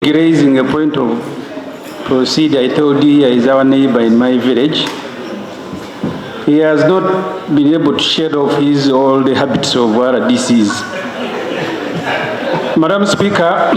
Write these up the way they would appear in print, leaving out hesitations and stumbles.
Raising a point of procedure, I told you he is our neighbor in my village. He has not been able to shed off his old habits of RDCs. Madam Speaker,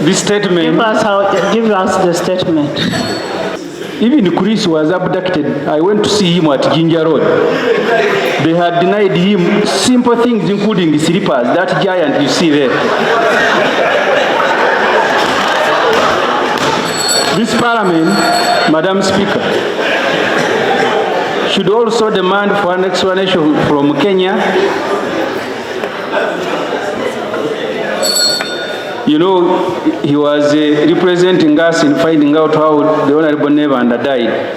this statement... Give us the statement. Even Chris was abducted. I went to see him at Ginger Road. They had denied him simple things, including the slippers, that giant you see there. This Parliament, Madam Speaker, should also demand for an explanation from Kenya. You know, he was representing us in finding out how the Honorable Nevanda died.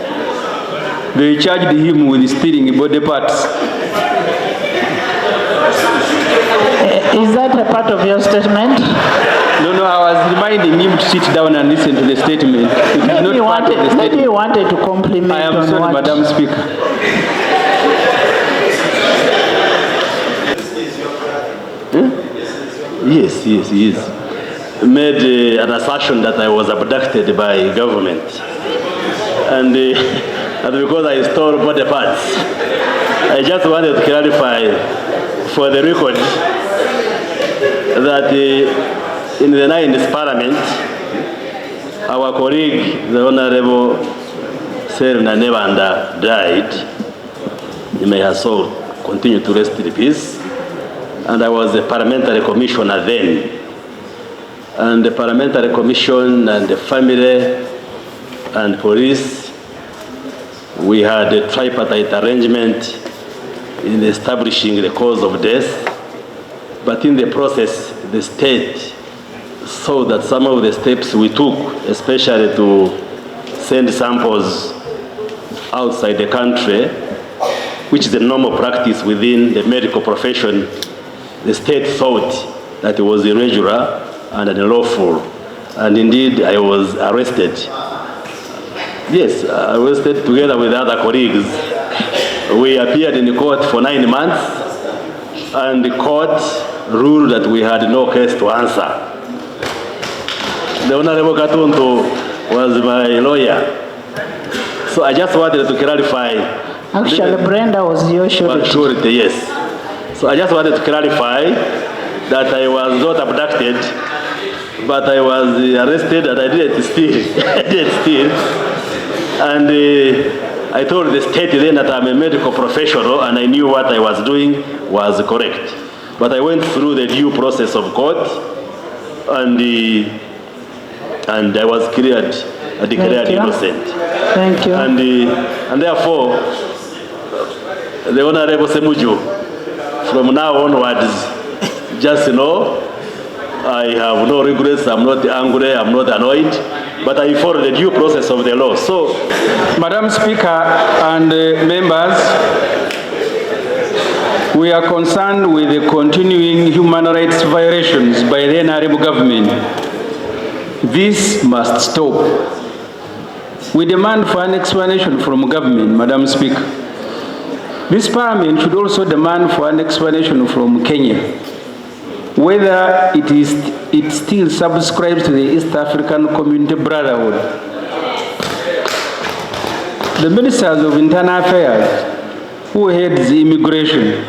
They charged him with stealing body parts. Is that a part of your statement? No, I was reminding him to sit down and listen to the statement. Maybe you wanted to compliment. I am sorry, Madam Speaker. Yes, he is. Made an assertion that I was abducted by government. And because I stole body parts, I just wanted to clarify for the record that in the 9th Parliament, our colleague, the Honorable Serna Nevanda, died. He may her soul continue to rest in peace. And I was a parliamentary commissioner then. And the parliamentary commission and the family and police, we had a tripartite arrangement in establishing the cause of death. But in the process, the state saw that some of the steps we took, especially to send samples outside the country, which is a normal practice within the medical profession, the state thought that it was irregular and unlawful. And indeed, I was arrested. Yes, arrested together with other colleagues. We appeared in the court for 9 months, and the court ruled that we had no case to answer. The Honorable Katuntu was my lawyer. So I just wanted to clarify. Actually, Brenda was your surety. Yes. So I just wanted to clarify that I was not abducted, but I was arrested and I didn't steal. I didn't steal. And I told the state then that I'm a medical professional and I knew what I was doing was correct. But I went through the due process of court and I was declared innocent. Thank you. And therefore, the Honorable Ssemujju, from now onwards, just know, I have no regrets, I'm not angry, I'm not annoyed, but I follow the due process of the law. So, Madam Speaker and members, we are concerned with the continuing human rights violations by the NRM government. This must stop. We demand for an explanation from government, Madam Speaker. This Parliament should also demand for an explanation from Kenya, whether it still subscribes to the East African Community Brotherhood. The Ministers of Internal Affairs, who heads immigration,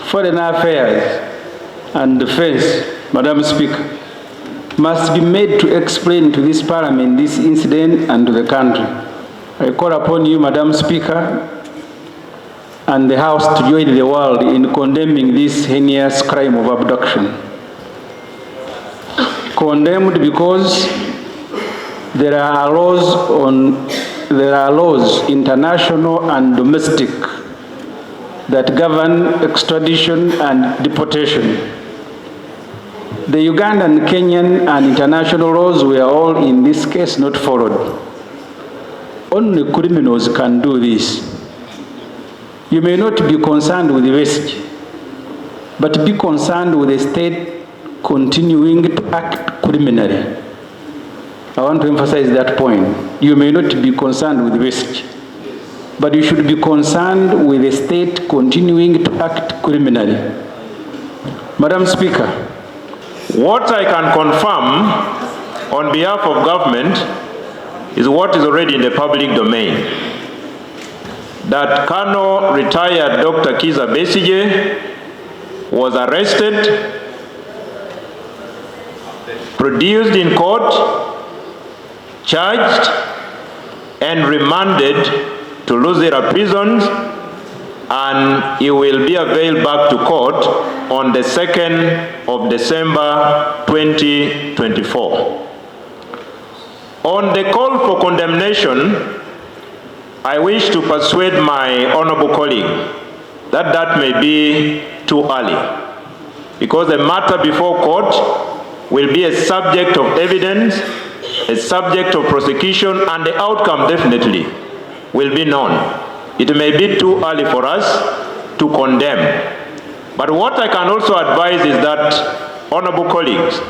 foreign affairs, and defense, Madam Speaker, must be made to explain to this Parliament this incident and to the country. I call upon you, Madam Speaker, and the House to join the world in condemning this heinous crime of abduction. Condemned because there are laws, international and domestic, that govern extradition and deportation. The Ugandan, Kenyan, and international laws were all in this case not followed. Only criminals can do this. You may not be concerned with the Besigye, but be concerned with the state continuing to act criminally. I want to emphasize that point. You may not be concerned with the Besigye, but you should be concerned with the state continuing to act criminally. Madam Speaker. What I can confirm on behalf of government is what is already in the public domain. That Colonel retired Dr. Kiza Besigye was arrested, produced in court, charged, and remanded to Luzira prisons, and he will be availed back to court on the 2nd of December 2024. On the call for condemnation, I wish to persuade my honorable colleague that that may be too early, because the matter before court will be a subject of evidence, a subject of prosecution, and the outcome definitely will be known. It may be too early for us to condemn. But what I can also advise is that, honorable colleagues,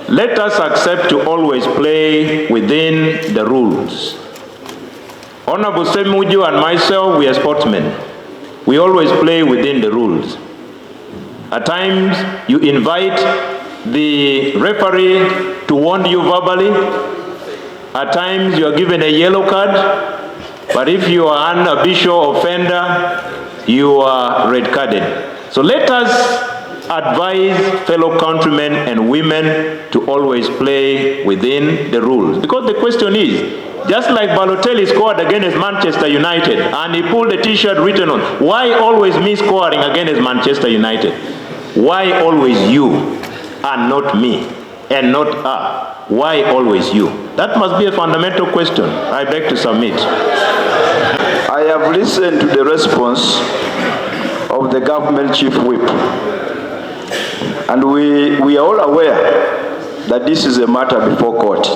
let us accept to always play within the rules. Honorable Ssemujju and myself, we are sportsmen. We always play within the rules. At times, you invite the referee to warn you verbally. At times, you are given a yellow card. But if you are an habitual offender, you are red carded. So let us advise fellow countrymen and women to always play within the rules. Because the question is, just like Balotelli scored against Manchester United and he pulled a t-shirt written on, why always me scoring against Manchester United? Why always you and not me and not her? Why always you? That must be a fundamental question. I beg to submit. I have listened to the response of the government chief whip, and we are all aware that this is a matter before court.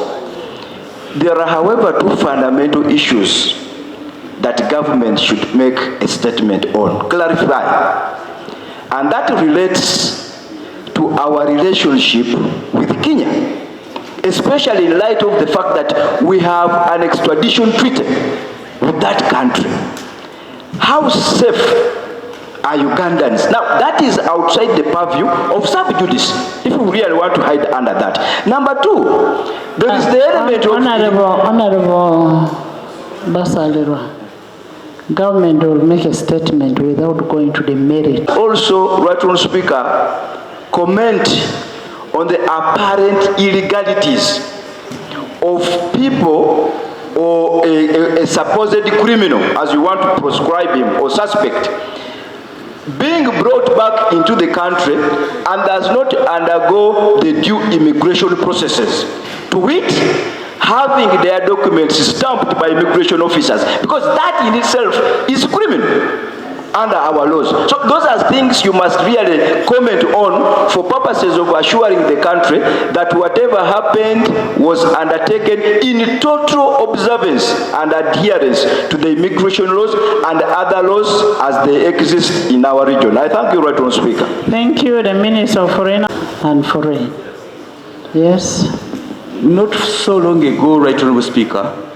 There are, however, two fundamental issues that government should make a statement on, clarify, and that relates to our relationship with Kenya, especially in light of the fact that we have an extradition treaty with that country. How safe are Ugandans? Now, that is outside the purview of sub judice, if we really want to hide under that. Number two, there is the element of... Honorable Basalirwa, government will make a statement without going to the merit. Also, Right Honourable Speaker, comment on the apparent illegalities of people or a supposed criminal, as you want to proscribe him, or suspect, being brought back into the country and does not undergo the due immigration processes, to wit, having their documents stamped by immigration officers, because that in itself is criminal under our laws. So those are things you must really comment on for purposes of assuring the country that whatever happened was undertaken in total observance and adherence to the immigration laws and other laws as they exist in our region. I thank you, Right Honourable Speaker. Thank you, the Minister of Foreign and Foreign. Yes. Not so long ago, Right Honourable Speaker,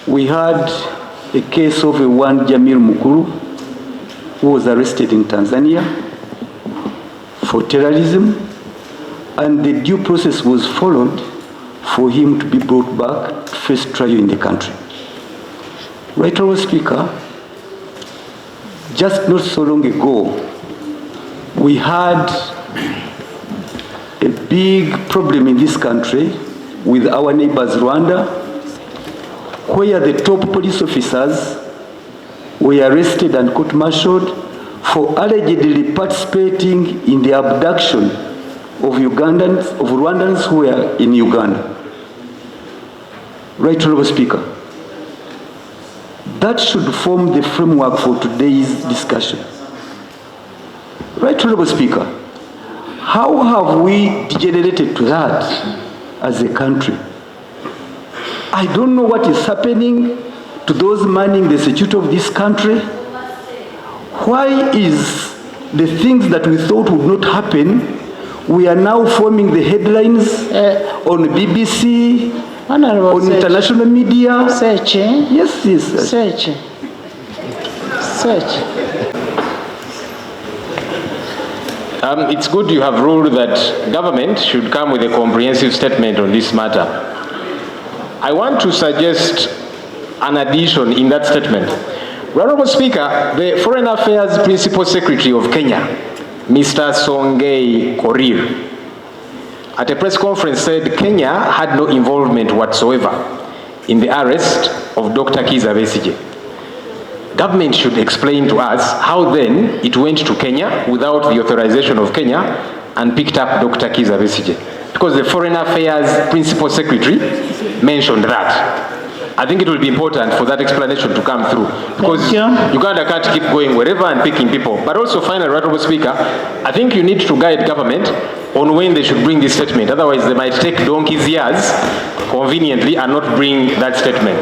we had a case of one Jamil Mukuru who was arrested in Tanzania for terrorism, and the due process was followed for him to be brought back to face trial in the country. Right Honourable Speaker, just not so long ago, we had a big problem in this country with our neighbors Rwanda, where the top police officers were arrested and court-martialed for allegedly participating in the abduction of Rwandans who were in Uganda. Right Honourable Speaker, that should form the framework for today's discussion. Right Honourable Speaker, how have we degenerated to that as a country? I don't know what is happening to those manning the security of this country. Why is the things that we thought would not happen, we are now forming the headlines on BBC, on international media? Search, eh? Yes, yes. Search. It's good you have ruled that government should come with a comprehensive statement on this matter. I want to suggest an addition in that statement. Honorable Speaker, the Foreign Affairs Principal Secretary of Kenya, Mr. Songei Korir, at a press conference said Kenya had no involvement whatsoever in the arrest of Dr. Kizza Besigye. Government should explain to us how then it went to Kenya without the authorization of Kenya and picked up Dr. Kizza Besigye. Because the Foreign Affairs Principal Secretary mentioned that. I think it will be important for that explanation to come through. Because Uganda can't keep going wherever and picking people. But also finally, Honorable Speaker, I think you need to guide government on when they should bring this statement. Otherwise, they might take donkey's years conveniently and not bring that statement.